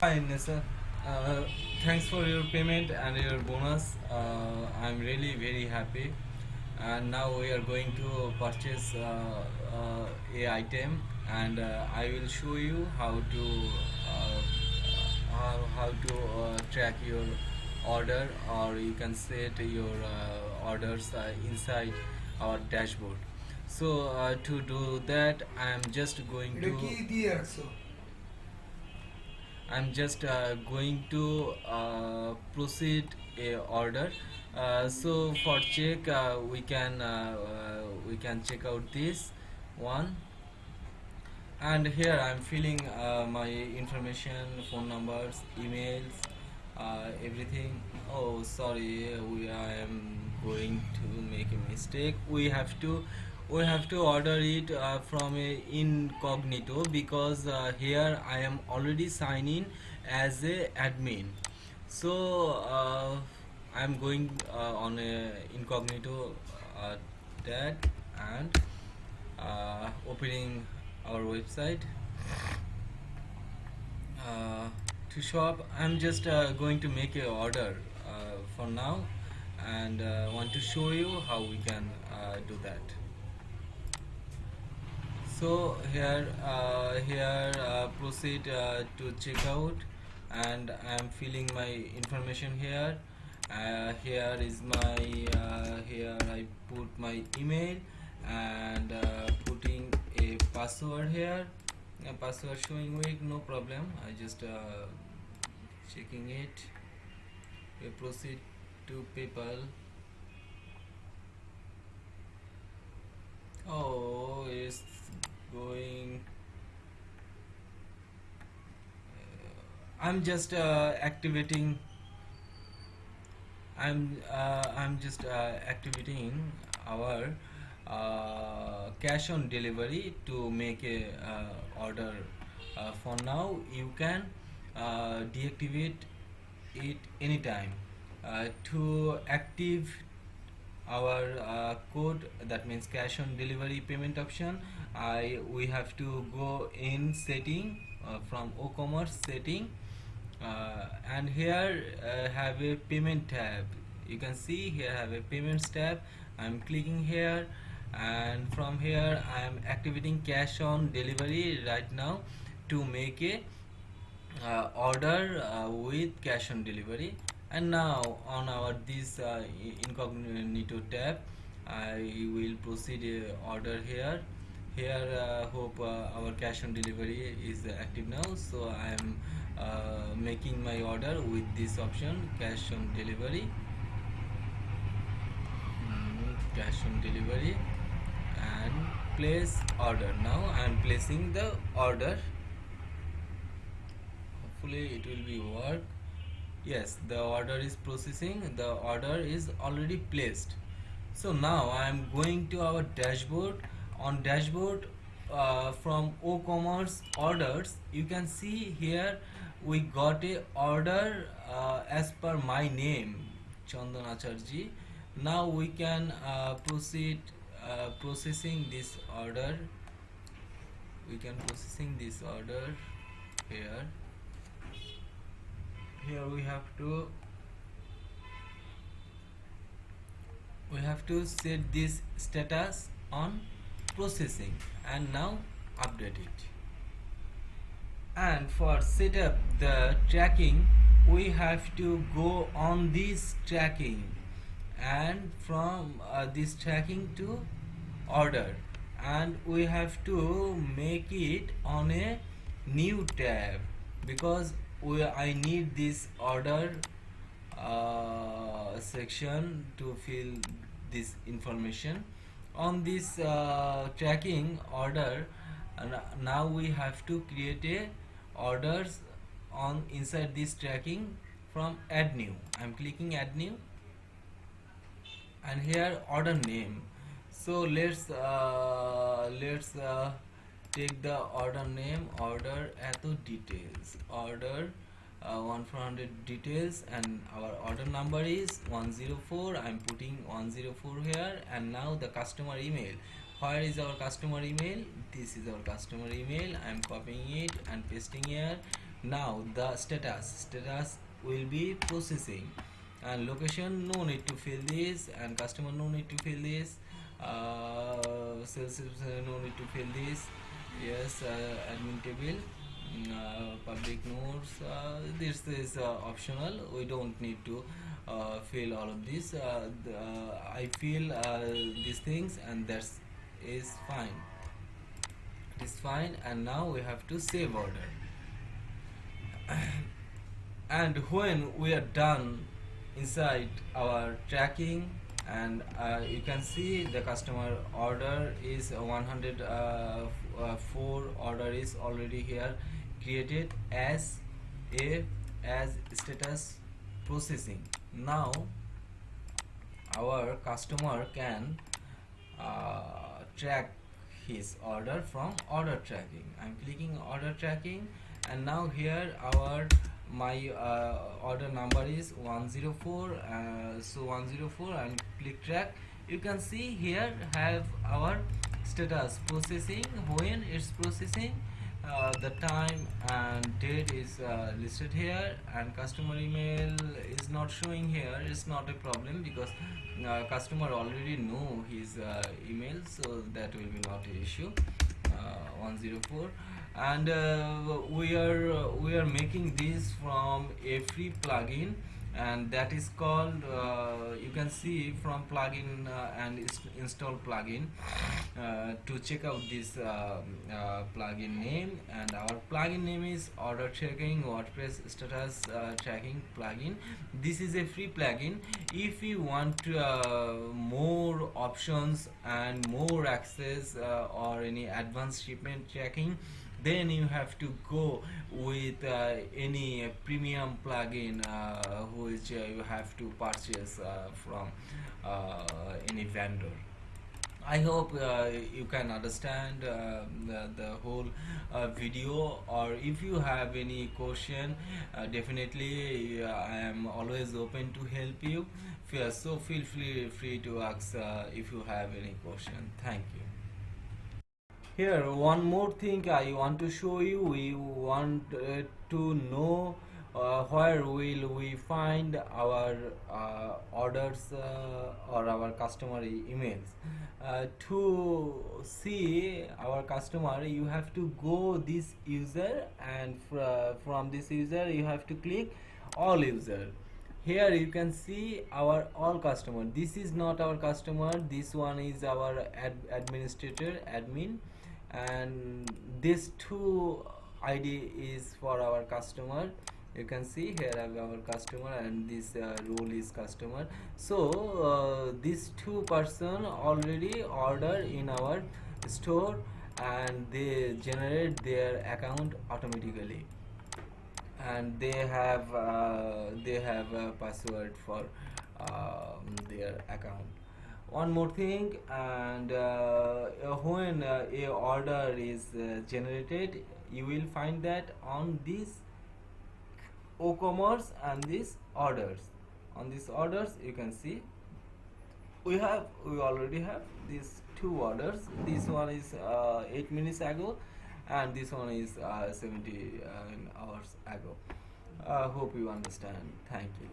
Hi, Nessa. Uh, Thanks for your payment and your bonus. I'm really very happy. And now we are going to purchase a item, and I will show you how to track your order, or you can set your orders inside our dashboard. So to do that, I'm just going এটা to কি দিয়ে রাখছো? I'm just going to proceed a order. So for check, we can check out this one, and here I'm filling my information, phone numbers, emails, everything. Oh, sorry, we I am going to make a mistake. We have to order it from a incognito because here I am already signed in as a admin. So I'm going on a incognito tag and opening our website uh, to shop. I'm just going to make a order for now, and want to show you how we can do that. So here proceed to checkout, and I'm filling my information here. Here is my here I put my email and putting a password here. A password showing weak, no problem. I just checking it. We proceed to PayPal. Oh, it's going. I'm just activating. I'm just activating our cash on delivery to make a order. For now, you can deactivate it anytime. To active our code, that means cash on delivery payment option, I we have to go in setting from OCommerce setting, and here have a payment tab. You can see here have a payments tab. I'm clicking here, and from here I am activating cash on delivery right now to make a order with cash on delivery. And now on our this incognito tab, I will proceed order here. Here hope our cash on delivery is active now, so I am making my order with this option, cash on delivery. Cash on delivery and place order. Now I am placing the order. Hopefully it will be work. Yes, the order is processing. The order is already placed. So now I am going to our dashboard. On dashboard, from OCommerce orders, you can see here we got a order as per my name, Chandan Acharji. Now we can proceed processing this order. We can processing this order here. Here we have to set this status on processing, and now update it. And for setup the tracking, we have to go on this tracking, and from this tracking to order, and we have to make it on a new tab because I need this order section to fill this information on this tracking order. Now we have to create a orders on inside this tracking from add new. I'm clicking add new, and here order name. So let's take the order name, order eto details, order 1 400 details, and our order number is 104. I'm putting 104 here, and now the customer email. Where is our customer email? This is our customer email. I'm copying it and pasting here. Now the status will be processing, and location no need to fill this, and customer no need to fill this, sales no need to fill this. Yes, admin table, public notes, this is optional, we don't need to fill all of this. I feel these things, and that is fine. It is fine, and now we have to save order. And when we are done inside our tracking, and you can see the customer order is 104 order is already here created as a as status processing. Now our customer can track his order from order tracking. I'm clicking order tracking, and now here our my order number is 104, so 104, and click track. You can see here have our status processing, when it's processing, the time and date is listed here, and customer email is not showing here. It's not a problem because customer already know his email, so that will be not an issue. 104, and we are making this from a free plugin, and that is called, you can see from plugin and install plugin, to check out this plugin name, and our plugin name is order tracking WordPress status tracking plugin. This is a free plugin. If you want more options and more access, or any advanced shipment tracking, then you have to go with any premium plugin, which you have to purchase from any vendor. I hope you can understand the whole video, or if you have any question, definitely I am always open to help you. So feel free to ask if you have any question. Thank you. Here, one more thing I want to show you. We want to know where will we find our orders or our customer emails. To see our customer, you have to go this user, and from this user you have to click all user. Here you can see our all customer. This is not our customer, this one is our administrator, admin, and this two id is for our customer. You can see here I have our customer, and this role is customer. So these two person already order in our store, and they generate their account automatically, and they have a password for their account. One more thing, and when a order is generated, you will find that on this OCommerce, and these orders, on these orders you can see we already have these two orders. This one is 8 minutes ago, and this one is 70 hours ago. Hope you understand. Thank you.